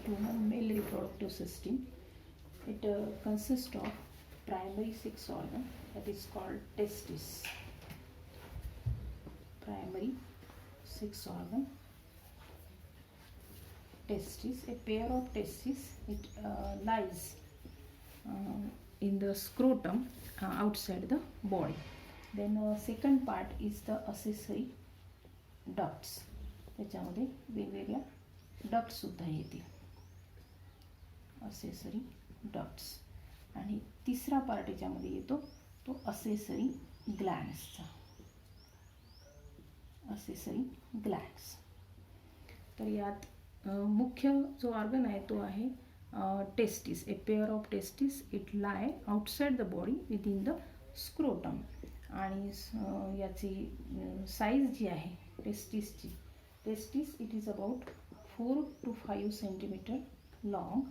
human male reproductive system. It consists of primary sex organ, that is called testis. Primary sex organ, testis. A pair of testes, it lies in the scrotum outside the body. Then second part is the accessory ducts. त्याच्यामध्ये वेगवेगळ्या duct सुद्धा येतील, accessory ducts. आणि तिसरा part याच्यामध्ये येतो तो accessory ग्लँड्सचा. Accessory glands. तर यात मुख्य जो ऑर्गन आहे तो आहे testis. A pair of testis, it lie outside the body within the scrotum. आणि याची साईज जी आहे टेस्टिसची, testis it is about 4 to 5 centimeter long,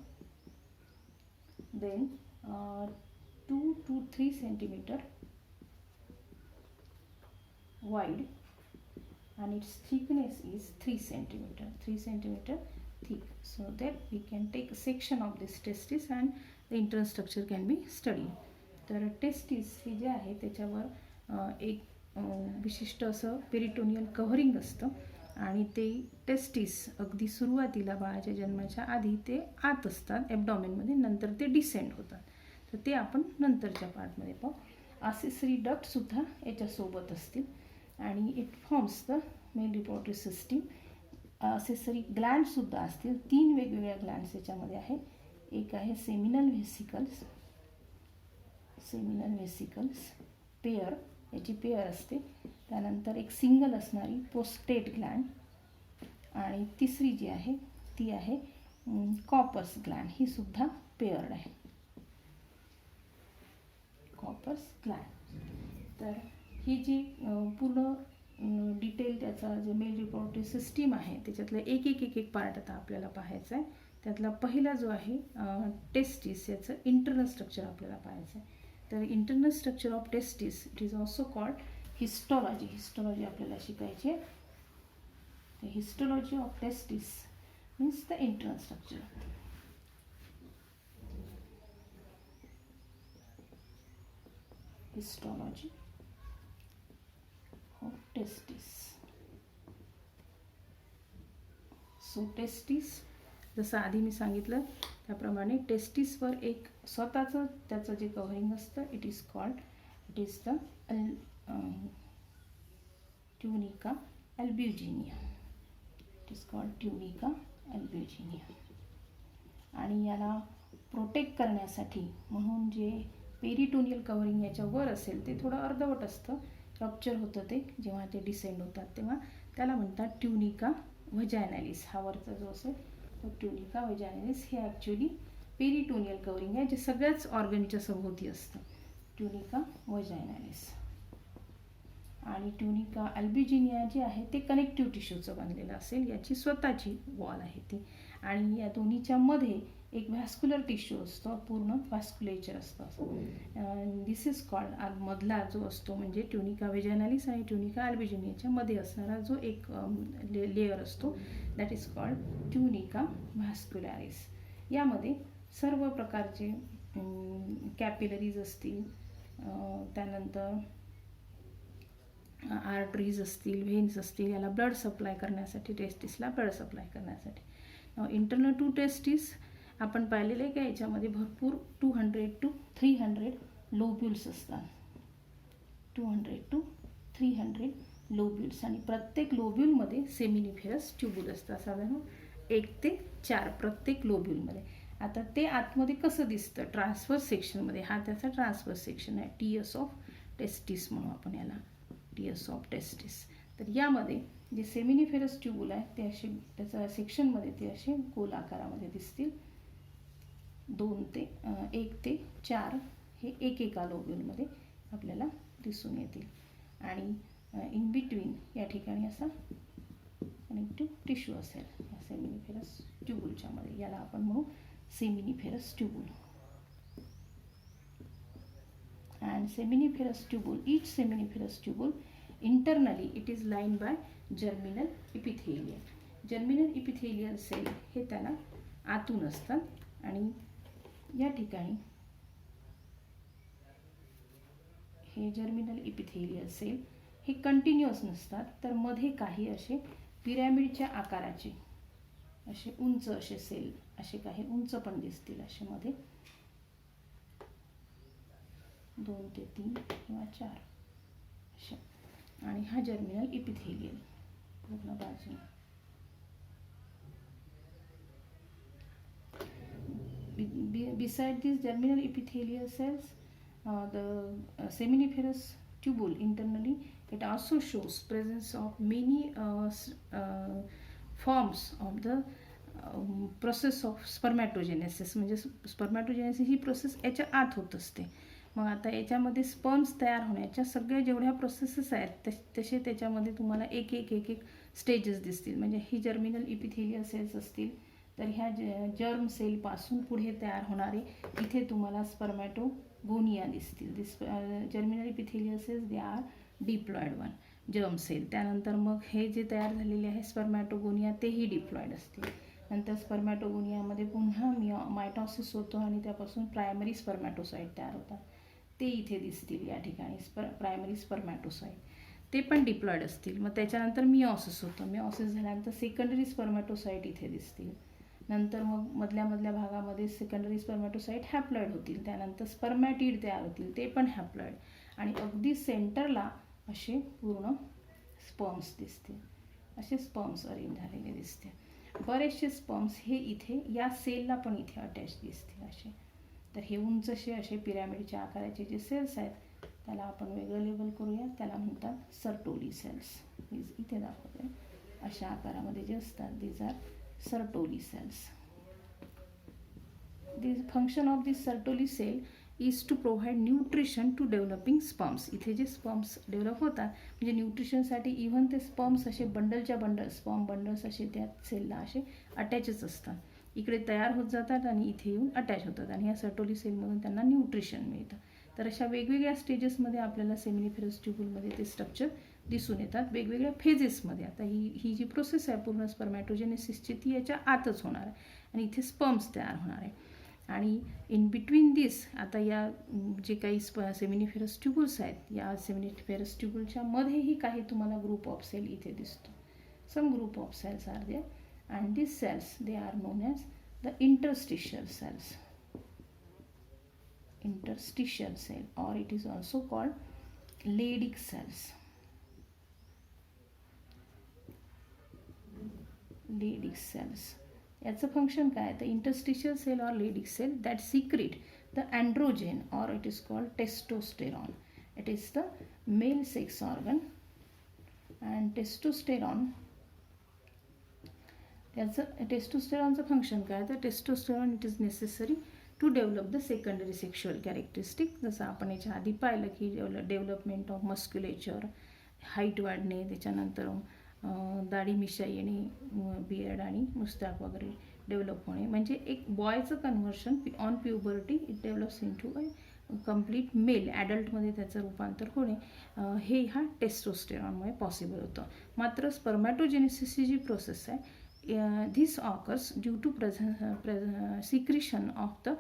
then 2 to 3 centimeter wide, and its thickness is 3 centimeter thick, so that we can take a section of this testis and the internal structure can be studied. तर testis हे जे आहे त्याच्यावर एक विशिष्ट असं peritoneal covering असतं आणि ते टेस्टिस अगदी सुरुवातीला बाळाच्या जन्माच्या आधी ते आत असतात ॲबडॉमेनमध्ये, नंतर ते डिसेंड होतात. तर ते आपण नंतरच्या पार्टमध्ये पाहू. असेसरी डक्टसुद्धा याच्यासोबत असतील आणि it forms the male reproductive system. Accessory ग्लँडसुद्धा असतील. 3 वेगवेगळ्या ग्लँड्स याच्यामध्ये आहे. एक आहे सेमिनल व्हेसिकल्स पेअर, याची पेअर असते. त्यानंतर एक सिंगल असणारी प्रोस्टेट ग्लँड, आणि तिसरी जी आहे ती आहे कॉपर्स ग्लँड. ही सुद्धा पेअर्ड आहे, कॉपर्स ग्लँड. तर ही जी पूर्ण डिटेल त्याचा जे मेल रिप्रोडक्टिव्ह सिस्टीम आहे त्याच्यातलं एक पार्ट आता आपल्याला पाहायचं आहे. त्यातला पहिला जो आहे टेस्टिस, याचं इंटरनल स्ट्रक्चर आपल्याला पाहायचं आहे. तर internal structure of testis it is also called histology आपल्याला शिकायची आहे. The histology of testis means the internal structure. Histology of testis. So testis, जसं आधी मी सांगितलं त्याप्रमाणे टेस्टिसवर एक स्वतःचं त्याचं जे कव्हरिंग असतं it is the tunica albuginea. It is called tunica albuginea. आणि याला प्रोटेक्ट करण्यासाठी म्हणून जे पेरिटोनियल कव्हरिंग याच्यावर असेल ते थोडं अर्धवट असतं, रप्चर होतं ते जेव्हा ते डिसेंड होतात तेव्हा, त्याला म्हणतात ट्युनिका व्हजायनॅलिस. हा वरचा जो असेल तो ट्युनिका व्हजायनॅलिस. हे ॲक्च्युली पेरिटोनियल कव्हरिंग आहे जे सगळ्याच ऑर्गनच्या सभोवती असतं, ट्युनिका व्हजायनॅलिस. आणि ट्युनिका अल्ब्युजिनिया जे आहे ते कनेक्टिव्ह टिश्यूचं बनलेलं असेल, याची स्वतःची वॉल आहे ती. आणि या दोन्हीच्या मध्ये एक व्हॅस्क्युलर टिश्यू असतो, पूर्ण व्हॅस्क्युलेचर असतं. दिस इज कॉल्ड, मधला जो असतो म्हणजे ट्युनिका व्हजायनॅलिस आणि ट्युनिका अल्ब्युजिनियाच्या मध्ये असणारा जो एक लेयर असतो दॅट इज कॉल्ड ट्युनिका व्हॅस्क्युलॅरिस. यामध्ये सर्व प्रकारचे कॅपिलरीज असतील, त्यानंतर आर्टरीज असतील, व्हेन्स असतील, याला ब्लड सप्लाय करण्यासाठी, टेस्टिसला ब्लड सप्लाय करण्यासाठी. इंटरनल टू टेस्टिस आपण पाहिलेलं आहे का याच्यामध्ये भरपूर 200 to 300 लोब्युल्स असतात. 200 to 300 लोब्युल्स, आणि प्रत्येक लोब्युलमध्ये सेमिनिफेरस ट्यूब्यूल असतं, साधारण 1 ते 4 प्रत्येक लोब्युलमध्ये. आता ते आतमध्ये कसं दिसतं ट्रान्सवर्स सेक्शनमध्ये, हा त्याचा ट्रान्सवर्स सेक्शन आहे. टीयस ऑफ टेस्टिस म्हणू आपण याला, टीयस ऑफ टेस्टिस. तर यामध्ये जे सेमिनिफेरस ट्यूब्यूल आहे ते असे त्याच्या सेक्शनमध्ये ते असे गोल आकारामध्ये दिसतील. 1 ते 4 हे एकेका लोब्युलमध्ये आपल्याला दिसून येतील. आणि इन बिटवीन या ठिकाणी असा कनेक्टिव्ह टिश्यू असेल या सेमिनिफेरस ट्यूब्यूलच्या मध्ये, याला आपण म्हणू seminiferous tubule. and seminiferous tubule. Each seminiferous tubule internally it is lined by germinal epithelium. Germinal epithelial cell हे त्याला आतून असतात आणि या ठिकाणी हे जर्मिनल इपिथेलियल सेल हे कंटिन्युअस नसतात, तर मध्ये काही असे पिरॅमिडच्या आकाराचे असे उंच असे सेल, असे काही उंच पण दिसतील असे मध्ये 2 ते 3 किंवा 4 असे. आणि हा जर्मिनल इपिथेलियल पूर्ण बाजू. Beside these germinal epithelial cells, the seminiferous tubule internally, it also shows presence of many forms of the process of spermatogenesis. म्हणजे स्पर्मॅटोजेनेसिस ही प्रोसेस याच्या आत होत असते. मग आता याच्यामध्ये स्पर्म्स तयार होण्याच्या सगळ्या जेवढ्या प्रोसेसेस आहेत तसे त्याच्यामध्ये तुम्हाला एक एक एक एक स्टेजेस दिसतील. म्हणजे ही जर्मिनल इपिथेलियल सेल्स असतील, तर ह्या जर्म सेलपासून पुढे तयार होणारे इथे तुम्हाला स्पर्मॅटोगोनिया दिसतील. This germinal epithelial cells they are diploid one germ cell. त्यानंतर मग हे जे तयार झालेले आहे स्पर्मॅटोगोनिया तेही डिप्लॉइड असतील. नंतर स्पर्मॅटोगोनियामध्ये पुन्हा मायटॉसिस होतो आणि त्यापासून प्रायमरी स्पर्मॅटोसाइट तयार होतात. ते इथे दिसतील या ठिकाणी प्रायमरी स्पर्मॅटोसाइट, ते पण डिप्लॉइड असतील. मग त्याच्यानंतर मिओसिस होतं. मिओसिस झाल्यानंतर सेकंडरी स्पर्मॅटोसाइट इथे दिसतील. नंतर मग मधल्या भागामध्ये सेकंडरी स्पर्मॅटोसाइट हॅप्लॉइड होतील. त्यानंतर स्पर्मॅटिड तयार होतील, ते पण हॅप्लॉइड. आणि अगदी सेंटरला असे पूर्ण स्पर्म्स दिसतील. असे स्पर्म्स अरेंज झालेले दिसते. बरेचसे स्पर्म्स हे इथे या सेलला पण इथे अटॅच दिसतील असे. तर हे उंचशे असे पिरॅमिडच्या आकाराचे जे सेल्स आहेत त्याला आपण वेगळं लेबल करूया. त्याला म्हणतात सर्टोली सेल्स. इथे दाखवते अशा आकारामध्ये जे असतात these are Sertoli cells. The function of this Sertoli cell is to provide nutrition to developing sperms. इथे जे स्पर्म्स डेव्हलप होतात म्हणजे न्यूट्रिशनसाठी इव्हन ते स्पर्म्स असे बंडलच्या बंडल स्पर्म बंडल्स असे त्या सेलला असे अटॅचच असतात. इकडे तयार होत जातात आणि इथे येऊन अटॅच होतात आणि या सर्टोली सेलमधून त्यांना न्यूट्रिशन मिळतं. तर अशा वेगवेगळ्या स्टेजेसमध्ये आपल्याला सेमिनिफेरस ट्यूबुलमध्ये ते स्ट्रक्चर दिसून येतात वेगवेगळ्या फेजेसमध्ये. आता ही जी प्रोसेस आहे पूर्ण स्पर्मॅटोजेनेसिसची ती याच्या आतच होणार आहे आणि इथे स्पर्म्स तयार होणार आहे. आणि इन बिटवीन दिस आता या जे काही सेमिनिफेरस ट्यूबुल्स आहेत या सेमिनिफेरस ट्यूबुलच्या मध्येही काही तुम्हाला ग्रुप ऑफ सेल इथे दिसतो. Some group of cells are there and this cells they are known as the interstitial cells. Interstitial cell, or it is also called Leydig cells. Leydig cells. याचं function काय? The interstitial cell or Leydig cell that secrete the androgen, or it is called testosterone. It is the male sex organ, and testosterone. याचं टेस्टोस्टेरॉनचं function काय? तर testosterone it is necessary to develop the secondary sexual characteristic. जसं आपण याच्या आधी पाहिलं की development of मस्क्युलेचर, height वाढणे, त्याच्यानंतर दाढी मिशा येणे, बियर्ड आणि मुस्ताक वगैरे डेव्हलप होणे. म्हणजे एक बॉयचं conversion on puberty it develops into a complete male ॲडल्टमध्ये त्याचं रूपांतर होणे हे ह्या टेस्टोस्टेरॉनमुळे पॉसिबल होतं. मात्र स्पर्मॅटोजेनेसिसची जी प्रोसेस आहे this occurs due to secretion of the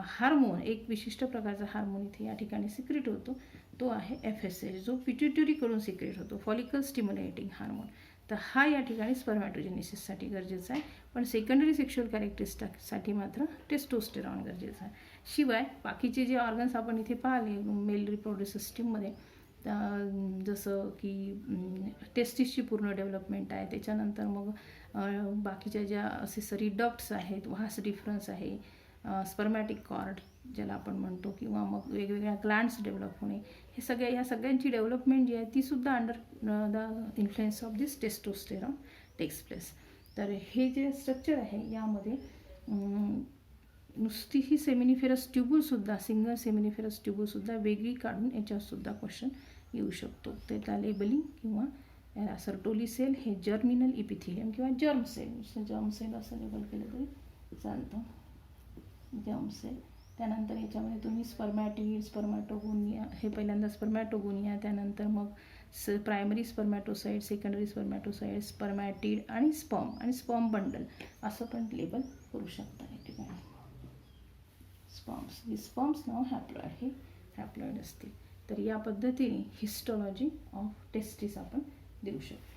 hormone. एक विशिष्ट प्रकारचा हार्मोन इथे या ठिकाणी सिक्रेट होतो, तो आहे FSH, जो पिट्युटरीकडून सिक्रेट होतो, फॉलिकल स्टिम्युलेटिंग हार्मोन. तर हा या ठिकाणी स्पर्मॅटोजेनेसिससाठी गरजेचा आहे. पण सेकंडरी सेक्शुअल कॅरेक्टरिस्टिकसाठी मात्र टेस्टोस्टेरॉन गरजेचं आहे. शिवाय बाकीचे जे ऑर्गन्स आपण इथे पाहिले मेल रिप्रोड्युसिव्ह सिस्टीममध्ये जसं की टेस्टिसची पूर्ण डेव्हलपमेंट आहे, त्याच्यानंतर मग बाकीच्या ज्या असेसरी डक्ट्स आहेत, व्हास डिफरन्स आहे, स्पर्मॅटिक कॉर्ड ज्याला आपण म्हणतो, किंवा मग वेगवेगळ्या ग्लँड्स डेव्हलप होणे, हे ह्या सगळ्यांची डेव्हलपमेंट जी आहे ती सुद्धा under the influence of this testosterone takes place. तर हे जे स्ट्रक्चर आहे यामध्ये नुसती ही सेमिनिफेरस ट्यूबुलसुद्धा सिंगल सेमिनिफेरस ट्यूबुलसुद्धा वेगळी काढून याच्यावरसुद्धा क्वेश्चन येऊ शकतो. त्याला लेबलिंग किंवा याला सर्टोली सेल हे जर्मिनल इपिथिलियम किंवा जर्म सेल, जर्म सेल असं लेबल केलं तरी चालतं, जर्म सेल. त्यानंतर याच्यामध्ये तुम्ही स्पर्मॅटिड, स्पर्मॅटोगोनिया, हे पहिल्यांदा स्पर्मॅटोगोनिया, त्यानंतर मग प्रायमरी स्पर्मॅटोसाईड, सेकंडरी स्पर्मॅटोसाईड, स्पर्मॅटिड आणि स्पर्म बंडल असं पण लेबल करू शकता या ठिकाणी. स्पर्म्स नाव हॅप्लॉइड, हे हॅप्लॉइड असतील. तर या पद्धतीने हिस्टॉलॉजी ऑफ टेस्टिस आपण देऊ शकतो.